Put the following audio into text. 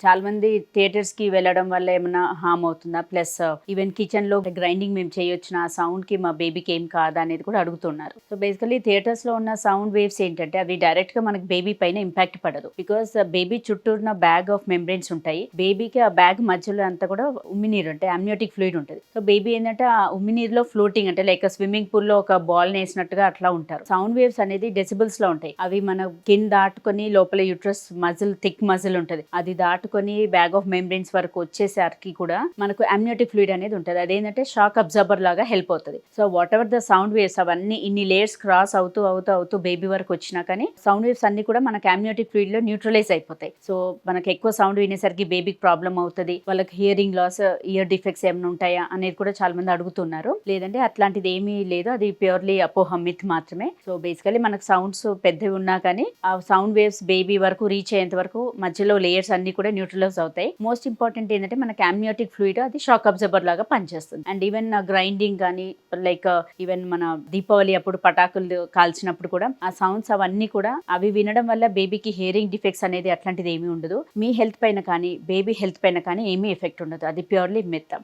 చాలా మంది థియేటర్స్ కి వెళ్ళడం వల్ల ఏమైనా హార్మ్ అవుతుందా, ప్లస్ ఈవెన్ కిచెన్ లో గ్రైండింగ్ మేము చేయొచ్చు ఆ సౌండ్ కి మా బేబీకి ఏం కాదా అనేది కూడా అడుగుతున్నారు. సో బేసికలీ థియేటర్స్ లో ఉన్న సౌండ్ వేవ్స్ ఏంటంటే అవి డైరెక్ట్ గా మనకి బేబీ పైన ఇంపాక్ట్ పడదు. బికాస్ బేబీ చుట్టూ ఉన్న బ్యాగ్ ఆఫ్ మెంబ్రెయిన్స్ ఉంటాయి. బేబీకి ఆ బ్యాగ్ మధ్యలో అంతా కూడా ఉమ్మినీరు అంటే అమ్నియోటిక్ ఫ్లూయిడ్ ఉంటుంది. సో బేబీ ఏంటంటే ఆ ఉమ్మినీరులో ఫ్లోటింగ్ అంటే లైక్ స్విమ్మింగ్ పూల్ లో ఒక బాల్ వేసినట్టుగా అట్లా ఉంటారు. సౌండ్ వేవ్స్ అనేది డెసిబుల్స్ లో ఉంటాయి. అవి మన కింద దాటుకొని లోపల యూట్రస్ మజిల్ థిక్ మజిల్ ఉంటుంది, అది దాటుకొని బ్యాగ్ ఆఫ్ మెంబ్రెయిన్స్ వరకు వచ్చేసరికి కూడా మనకు అమ్నియోటిక్ ఫ్లూయిడ్ అనేది ఉంటుంది. అదేంటంటే షాక్ అబ్జర్బర్ లాగా హెల్ప్ అవుతుంది. So what ever the sound waves అవన్నీ ఇన్ని లేయర్స్ క్రాస్ అవుతూ అవుతూ అవుతూ బేబీ వరకు వచ్చినా కానీ సౌండ్ వేవ్స్ అన్ని కూడా మనకి అమ్నియోటిక్ ఫ్లూయిడ్ లో న్యూట్రలైజ్ అయిపోతాయి. సో మనకి ఎక్కువ సౌండ్ వినేసరికి బేబీకి ప్రాబ్లం అవుతుంది, వాళ్ళకి హియరింగ్ లాస్, ఇయర్ డిఫెక్ట్స్ ఏమైనా ఉంటాయా అనేది కూడా చాలా మంది అడుగుతున్నారు. లేదంటే అట్లాంటిది ఏమీ లేదు, అది ప్యూర్లీ అపోహ, మిత్ మాత్రమే. సో బేసికలీ మనకు సౌండ్స్ పెద్దవి ఉన్నా కానీ ఆ సౌండ్ వేవ్స్ బేబీ వరకు రీచ్ అయ్యేంత వరకు మధ్యలో లేయర్స్ అన్ని కూడా న్యూట్రలైజ్ అవుతాయి. మోస్ట్ ఇంపార్టెంట్ ఏంటంటే మనకి అమ్నియోటిక్ ఫ్లూయిడ్ అది షాక్ అబ్జర్బర్ లాగా పనిచేస్తుంది. అండ్ ఈవెన్ గ్రైండింగ్ కానీ లైక్ ఈవెన్ మన దీపావళి అప్పుడు పటాకులు కాల్చినప్పుడు కూడా ఆ సౌండ్స్ అవన్నీ కూడా అవి వినడం వల్ల బేబీకి హియరింగ్ డిఫెక్ట్స్ అనేది అట్లాంటిది ఏమీ ఉండదు. మీ హెల్త్ పైన కానీ బేబీ హెల్త్ పైన కానీ ఏమీ ఎఫెక్ట్ ఉండదు. అది ప్యూర్లీ మిత్.